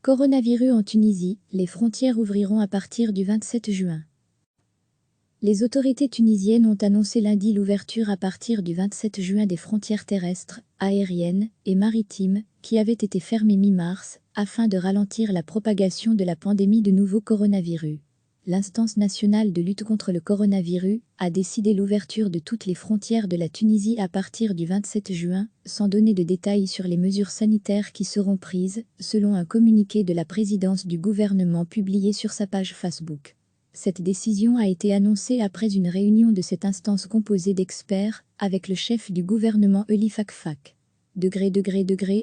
Coronavirus en Tunisie, les frontières ouvriront à partir du 27 juin. Les autorités tunisiennes ont annoncé lundi l'ouverture à partir du 27 juin des frontières terrestres, aériennes et maritimes, qui avaient été fermées mi-mars, afin de ralentir la propagation de la pandémie de nouveau coronavirus. L'instance nationale de lutte contre le coronavirus a décidé l'ouverture de toutes les frontières de la Tunisie à partir du 27 juin, sans donner de détails sur les mesures sanitaires qui seront prises, selon un communiqué de la présidence du gouvernement publié sur sa page Facebook. Cette décision a été annoncée après une réunion de cette instance composée d'experts, avec le chef du gouvernement Eli Fakfak.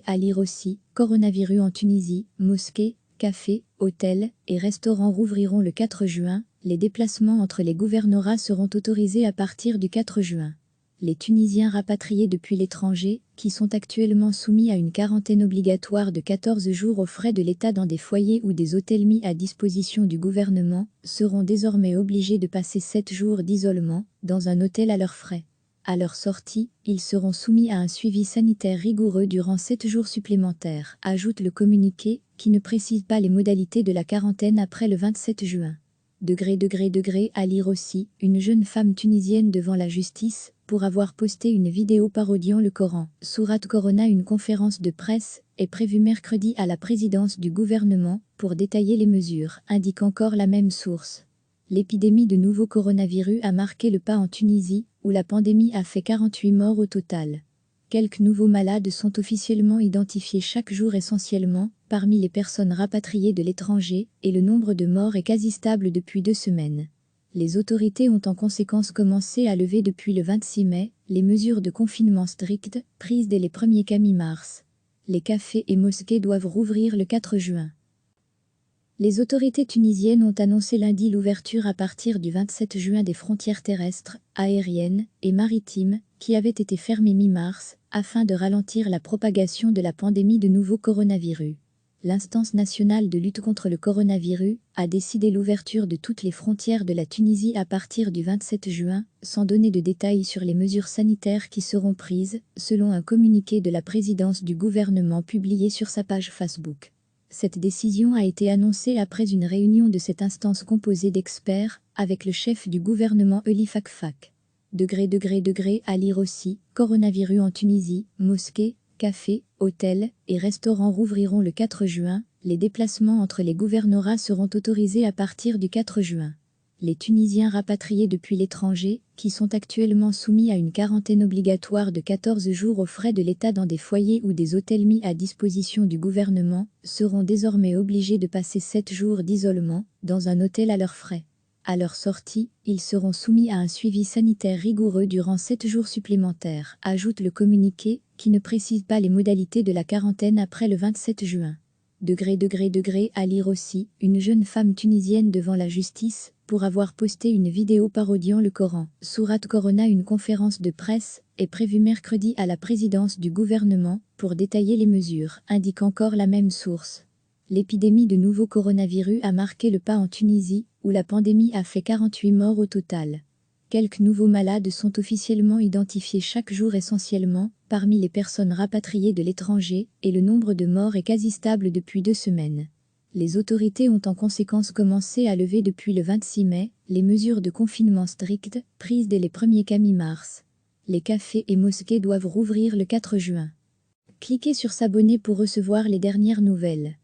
À lire aussi, coronavirus en Tunisie, mosquées, cafés, hôtels et restaurants rouvriront le 4 juin, les déplacements entre les gouvernorats seront autorisés à partir du 4 juin. Les Tunisiens rapatriés depuis l'étranger, qui sont actuellement soumis à une quarantaine obligatoire de 14 jours aux frais de l'État dans des foyers ou des hôtels mis à disposition du gouvernement, seront désormais obligés de passer 7 jours d'isolement, dans un hôtel à leurs frais. À leur sortie, ils seront soumis à un suivi sanitaire rigoureux durant 7 jours supplémentaires, ajoute le communiqué, qui ne précise pas les modalités de la quarantaine après le 27 juin. À lire aussi, une jeune femme tunisienne devant la justice, pour avoir posté une vidéo parodiant le Coran. Sourate Corona. Une conférence de presse est prévue mercredi à la présidence du gouvernement, pour détailler les mesures, indique encore la même source. L'épidémie de nouveau coronavirus a marqué le pas en Tunisie, où la pandémie a fait 48 morts au total. Quelques nouveaux malades sont officiellement identifiés chaque jour essentiellement, parmi les personnes rapatriées de l'étranger, et le nombre de morts est quasi stable depuis 2 semaines. Les autorités ont en conséquence commencé à lever depuis le 26 mai, les mesures de confinement strictes, prises dès les premiers cas mi-mars. Les cafés et mosquées doivent rouvrir le 4 juin. Les autorités tunisiennes ont annoncé lundi l'ouverture à partir du 27 juin des frontières terrestres, aériennes et maritimes, qui avaient été fermées mi-mars, afin de ralentir la propagation de la pandémie de nouveau coronavirus. L'instance nationale de lutte contre le coronavirus a décidé l'ouverture de toutes les frontières de la Tunisie à partir du 27 juin, sans donner de détails sur les mesures sanitaires qui seront prises, selon un communiqué de la présidence du gouvernement publié sur sa page Facebook. Cette décision a été annoncée après une réunion de cette instance composée d'experts, avec le chef du gouvernement Eli Fakfak. À lire aussi, coronavirus en Tunisie, mosquées, cafés, hôtels et restaurants rouvriront le 4 juin, les déplacements entre les gouvernorats seront autorisés à partir du 4 juin. Les Tunisiens rapatriés depuis l'étranger, qui sont actuellement soumis à une quarantaine obligatoire de 14 jours aux frais de l'État dans des foyers ou des hôtels mis à disposition du gouvernement, seront désormais obligés de passer 7 jours d'isolement, dans un hôtel à leurs frais. À leur sortie, ils seront soumis à un suivi sanitaire rigoureux durant 7 jours supplémentaires, ajoute le communiqué, qui ne précise pas les modalités de la quarantaine après le 27 juin. À lire aussi, une jeune femme tunisienne devant la justice, pour avoir posté une vidéo parodiant le Coran. Sourate Corona. Une conférence de presse est prévue mercredi à la présidence du gouvernement, pour détailler les mesures, indique encore la même source. L'épidémie de nouveau coronavirus a marqué le pas en Tunisie, où la pandémie a fait 48 morts au total. Quelques nouveaux malades sont officiellement identifiés chaque jour essentiellement, parmi les personnes rapatriées de l'étranger, et le nombre de morts est quasi stable depuis 2 semaines. Les autorités ont en conséquence commencé à lever depuis le 26 mai, les mesures de confinement strictes, prises dès les premiers cas mi-mars. Les cafés et mosquées doivent rouvrir le 4 juin. Cliquez sur s'abonner pour recevoir les dernières nouvelles.